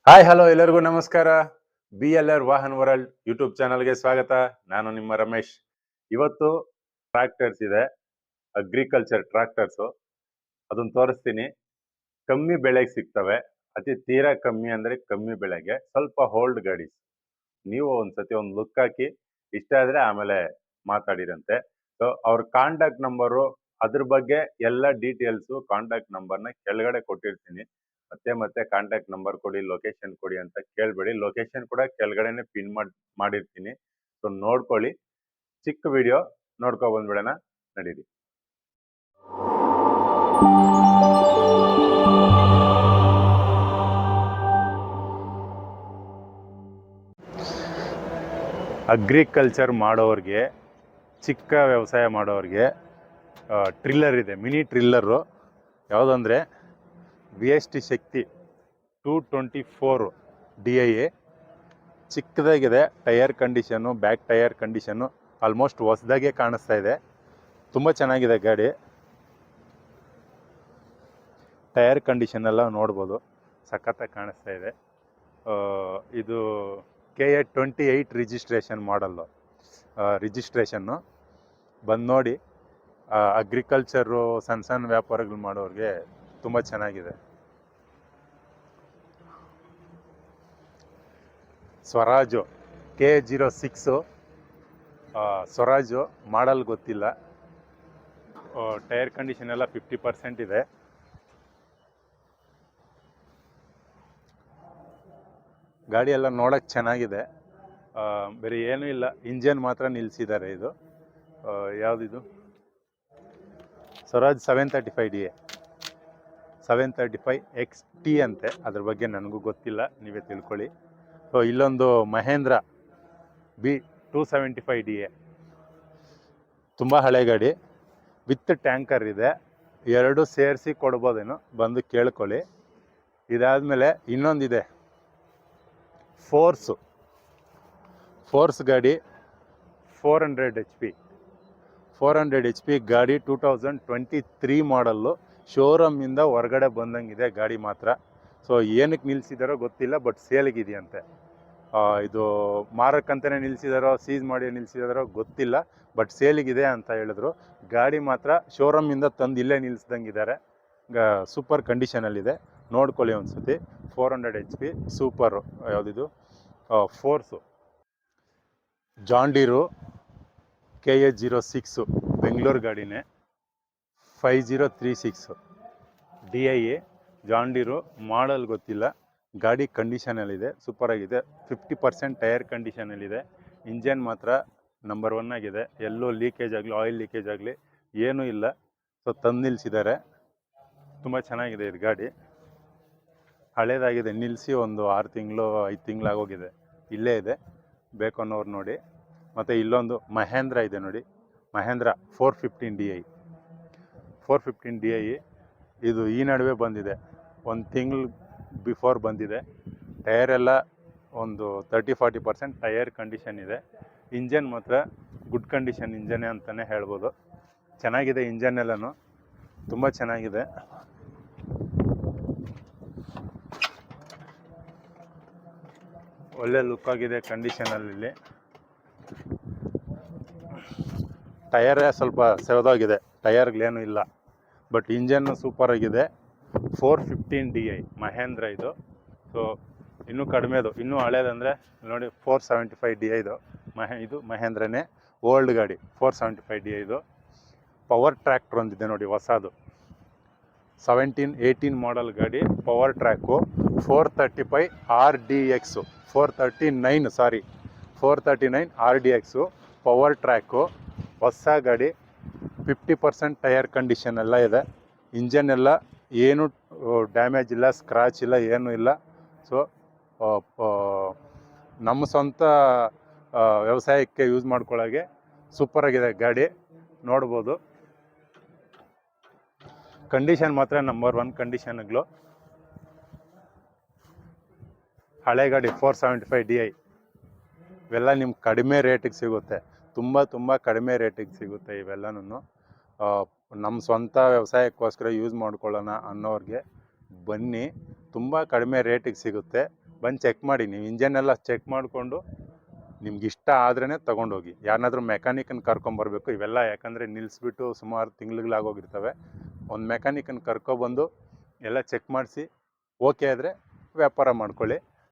Hi hello ಎಲ್ಲರಿಗೂ ನಮಸ್ಕಾರ. BLR Vahan world YouTube ಚಾನಲ್ಗೆ ಸ್ವಾಗತ. ನಾನು ನಿಮ್ಮ ರಮೇಶ್. ಇವತ್ತು ಟ್ರಾಕ್ಟರ್ಸ್ ಇದೆ, ಅಗ್ರಿಕಲ್ಚರ್ ಟ್ರಾಕ್ಟರ್ಸು. ಅದನ್ನ ತೋರಿಸ್ತೀನಿ. ಕಮ್ಮಿ ಬೆಲೆಗೆ ಸಿಗ್ತವೆ, ಅತಿ ತೀರಾ ಕಮ್ಮಿ ಅಂದರೆ ಕಮ್ಮಿ ಬೆಲೆಗೆ, ಸ್ವಲ್ಪ ಹೋಲ್ಡ್ ಗಾಡಿ. ನೀವು ಒಂದ್ಸತಿ ಒಂದು ಲುಕ್ ಹಾಕಿ, ಇಷ್ಟ ಆದರೆ ಆಮೇಲೆ ಮಾತಾಡಿರಂತೆ. ಸೊ ಅವ್ರ ಕಾಂಟ್ಯಾಕ್ಟ್ ನಂಬರು, ಅದ್ರ ಬಗ್ಗೆ ಎಲ್ಲ ಡೀಟೇಲ್ಸು, ಕಾಂಟ್ಯಾಕ್ಟ್ ನಂಬರ್ನ ಕೆಳಗಡೆ ಕೊಟ್ಟಿರ್ತೀನಿ. ಮತ್ತೆ ಕಾಂಟ್ಯಾಕ್ಟ್ ನಂಬರ್ ಕೊಡಿ, ಲೊಕೇಶನ್ ಕೊಡಿ ಅಂತ ಕೇಳಬೇಡಿ. ಲೊಕೇಶನ್ ಕೂಡ ಕೆಳಗಡೆನೆ ಪಿನ್ ಮಾಡಿರ್ತೀನಿ. ಸೊ ನೋಡ್ಕೊಳ್ಳಿ. ಚಿಕ್ಕ ವಿಡಿಯೋ ನೋಡ್ಕೊ ಬಂದ್ಬಿಡೋಣ, ನಡೀರಿ. ಅಗ್ರಿಕಲ್ಚರ್ ಮಾಡೋರಿಗೆ, ಚಿಕ್ಕ ವ್ಯವಸಾಯ ಮಾಡೋರಿಗೆ ಟ್ರಿಲ್ಲರ್ ಇದೆ, ಮಿನಿ ಟ್ರಿಲ್ಲರು. ಯಾವುದಂದರೆ VST ಶಕ್ತಿ 224 DIA. ಚಿಕ್ಕದಾಗಿದೆ. ಟೈರ್ ಕಂಡೀಷನ್ನು, ಬ್ಯಾಕ್ ಟೈರ್ ಕಂಡೀಷನ್ನು ಆಲ್ಮೋಸ್ಟ್ ಹೊಸದಾಗೆ ಕಾಣಿಸ್ತಾ ಇದೆ. ತುಂಬ ಚೆನ್ನಾಗಿದೆ ಗಾಡಿ. ಟೈರ್ ಕಂಡೀಷನ್ ಎಲ್ಲ ನೋಡ್ಬೋದು, ಸಖತ್ತಾಗಿ ಕಾಣಿಸ್ತಾ ಇದೆ. ಇದು KA 28 ರಿಜಿಸ್ಟ್ರೇಷನ್ ಮಾಡಲ್ಲು. ರಿಜಿಸ್ಟ್ರೇಷನ್ನು ಬಂದು ನೋಡಿ. ಅಗ್ರಿಕಲ್ಚರು ಸಣ್ಣ ವ್ಯಾಪಾರಗಳು ಮಾಡೋರಿಗೆ ತುಂಬ ಚೆನ್ನಾಗಿದೆ. ಸ್ವರಾಜು K06 ಸ್ವರಾಜು ಮಾಡಲ್ ಗೊತ್ತಿಲ್ಲ. ಟೈರ್ ಕಂಡೀಷನ್ ಎಲ್ಲ 50% ಇದೆ. ಗಾಡಿ ಎಲ್ಲ ನೋಡೋಕ್ಕೆ ಚೆನ್ನಾಗಿದೆ. ಬೇರೆ ಏನೂ ಇಲ್ಲ, ಇಂಜನ್ ಮಾತ್ರ ನಿಲ್ಲಿಸಿದ್ದಾರೆ. ಇದು ಯಾವುದಿದು ಸ್ವರಾಜ್ 735 DA 735 XT ಅಂತೆ. ಅದ್ರ ಬಗ್ಗೆ ನನಗೂ ಗೊತ್ತಿಲ್ಲ, ನೀವೇ ತಿಳ್ಕೊಳ್ಳಿ. ಸೊ ಇಲ್ಲೊಂದು ಮಹೇಂದ್ರ B275 DA, ತುಂಬ ಹಳೆ ಗಾಡಿ, ವಿತ್ ಟ್ಯಾಂಕರ್ ಇದೆ. ಎರಡು ಸೇರಿಸಿ ಕೊಡ್ಬೋದೇನೋ, ಬಂದು ಕೇಳ್ಕೊಳ್ಳಿ. ಇದಾದಮೇಲೆ ಇನ್ನೊಂದಿದೆ, ಫೋರ್ಸ್ ಗಾಡಿ 400 HP ಗಾಡಿ. 2023 ಮಾಡಲ್ಲು. ಶೋರೂಮಿಂದ ಹೊರಗಡೆ ಬಂದಂಗಿದೆ ಗಾಡಿ ಮಾತ್ರ. ಸೊ ಏನಕ್ಕೆ ನಿಲ್ಲಿಸಿದಾರೋ ಗೊತ್ತಿಲ್ಲ, ಬಟ್ ಸೇಲಿಗಿದೆಯಂತೆ. ಇದು ಮಾರಕ್ಕಂತಲೇ ನಿಲ್ಲಿಸಿದಾರೋ, ಸೀಸ್ ಮಾಡಿ ನಿಲ್ಲಿಸಿದಾರೋ ಗೊತ್ತಿಲ್ಲ, ಬಟ್ ಸೇಲಿಗಿದೆ ಅಂತ ಹೇಳಿದ್ರು. ಗಾಡಿ ಮಾತ್ರ ಶೋರೂಮಿಂದ ತಂದು ಇಲ್ಲೇ ನಿಲ್ಲಿಸ್ದಂಗಿದ್ದಾರೆ. ಸೂಪರ್ ಕಂಡೀಷನಲ್ಲಿದೆ, ನೋಡ್ಕೊಳ್ಳಿ ಒಂದ್ಸತಿ. 400 HP ಸೂಪರು. ಯಾವುದಿದು ಫೋರ್ಸು. ಜಾಂಡೀರು KA 06 ಬೆಂಗಳೂರು ಗಾಡಿನೇ. 5036 DIA ಜಾಂಡೀರು. ಮಾಡಲ್ ಗೊತ್ತಿಲ್ಲ. ಗಾಡಿ ಕಂಡೀಷನಲ್ಲಿದೆ, ಸೂಪರಾಗಿದೆ. 50% ಟೈರ್ ಕಂಡೀಷನಲ್ಲಿದೆ. ಇಂಜನ್ ಮಾತ್ರ ನಂಬರ್ 1 ಆಗಿದೆ. ಎಲ್ಲೋ ಲೀಕೇಜ್ ಆಗಲಿ, ಆಯಿಲ್ ಲೀಕೇಜ್ ಆಗಲಿ ಏನೂ ಇಲ್ಲ. ಸೊ ತಂದು ನಿಲ್ಲಿಸಿದ್ದಾರೆ. ತುಂಬ ಚೆನ್ನಾಗಿದೆ ಇದು ಗಾಡಿ. ಹಳೇದಾಗಿದೆ, ನಿಲ್ಲಿಸಿ ಒಂದು 6 ತಿಂಗಳು 5 ತಿಂಗಳಾಗೋಗಿದೆ. ಇಲ್ಲೇ ಇದೆ, ಬೇಕು ಅನ್ನೋರು ನೋಡಿ. ಮತ್ತು ಇಲ್ಲೊಂದು ಮಹೇಂದ್ರ ಇದೆ ನೋಡಿ, ಮಹೇಂದ್ರ 415 DI. ಇದು ಈ ನಡುವೆ ಬಂದಿದೆ, ಒಂದು ತಿಂಗಳು ಬಿಫೋರ್ ಬಂದಿದೆ. ಟೈರೆಲ್ಲ ಒಂದು 30-40% ಟೈರ್ ಕಂಡೀಷನ್ ಇದೆ. ಇಂಜನ್ ಮಾತ್ರ ಗುಡ್ ಕಂಡೀಷನ್ ಇಂಜನ್ನೇ ಅಂತಲೇ ಹೇಳ್ಬೋದು. ಚೆನ್ನಾಗಿದೆ ಇಂಜನ್ ಎಲ್ಲನೂ, ತುಂಬ ಚೆನ್ನಾಗಿದೆ. ಒಳ್ಳೆ ಲುಕ್ ಆಗಿದೆ ಕಂಡೀಷನಲ್ಲಿ. ಟಯರೇ ಸ್ವಲ್ಪ ಸೆವದಾಗಿದೆ, ಟಯರ್ಗಳೇನೂ ಇಲ್ಲ, ಬಟ್ ಇಂಜನ್ನು ಸೂಪರಾಗಿದೆ. 415 DI ಮಹೇಂದ್ರ ಇದು. ಸೊ ಇನ್ನೂ ಕಡಿಮೆದು, ಇನ್ನೂ ಹಳೇದಂದರೆ ನೋಡಿ 475 DI ಇದು. ಇದು ಮಹೇಂದ್ರನೇ, ಓಲ್ಡ್ ಗಾಡಿ. 475 DI ಇದು. ಪವರ್ ಟ್ರ್ಯಾಕ್ಟರ್ ಒಂದಿದೆ ನೋಡಿ, ಹೊಸದು 17-18 ಮಾಡಲ್ ಗಾಡಿ. Power track 435 RDX 439 RDX power track. ಹೊಸ ಗಾಡಿ, 50% ಟೈರ್ ಕಂಡೀಷನ್ ಎಲ್ಲ ಇದೆ. ಇಂಜನ್ ಎಲ್ಲ ಏನು ಡ್ಯಾಮೇಜ್ ಇಲ್ಲ, ಸ್ಕ್ರಾಚ್ ಇಲ್ಲ, ಏನೂ ಇಲ್ಲ. ಸೊ ನಮ್ಮ ಸ್ವಂತ ವ್ಯವಸಾಯಕ್ಕೆ ಯೂಸ್ ಮಾಡ್ಕೊಳ್ಳೋಕ್ಕೆ ಸೂಪರಾಗಿದೆ ಗಾಡಿ, ನೋಡ್ಬೋದು. ಕಂಡೀಷನ್ ಮಾತ್ರ ನಂಬರ್ 1 ಕಂಡೀಷನ್ಗಳು. ಹಳೆ ಗಾಡಿ 475 DI ಇವೆಲ್ಲ ನಿಮ್ಗೆ ಕಡಿಮೆ ರೇಟಿಗೆ ಸಿಗುತ್ತೆ. ತುಂಬ ಕಡಿಮೆ ರೇಟಿಗೆ ಸಿಗುತ್ತೆ ಇವೆಲ್ಲನೂ. ನಮ್ಮ ಸ್ವಂತ ವ್ಯವಸಾಯಕ್ಕೋಸ್ಕರ ಯೂಸ್ ಮಾಡ್ಕೊಳ್ಳೋಣ ಅನ್ನೋರಿಗೆ ಬನ್ನಿ, ತುಂಬ ಕಡಿಮೆ ರೇಟಿಗೆ ಸಿಗುತ್ತೆ. ಬಂದು ಚೆಕ್ ಮಾಡಿ. ನೀವು ಇಂಜನ್ ಎಲ್ಲ ಚೆಕ್ ಮಾಡಿಕೊಂಡು ನಿಮ್ಗೆ ಇಷ್ಟ ಆದ್ರೇ ತೊಗೊಂಡೋಗಿ. ಯಾರನ್ನಾದ್ರೂ ಮೆಕ್ಯಾನಿಕನ್ನು ಕರ್ಕೊಂಬರ್ಬೇಕು ಇವೆಲ್ಲ, ಯಾಕಂದರೆ ನಿಲ್ಲಿಸ್ಬಿಟ್ಟು ಸುಮಾರು ತಿಂಗ್ಳುಗಳಾಗೋಗಿರ್ತವೆ. ಒಂದು ಮೆಕ್ಯಾನಿಕನ್ನು ಕರ್ಕೊಬಂದು ಎಲ್ಲ ಚೆಕ್ ಮಾಡಿಸಿ ಓಕೆ ಆದರೆ ವ್ಯಾಪಾರ ಮಾಡ್ಕೊಳ್ಳಿ.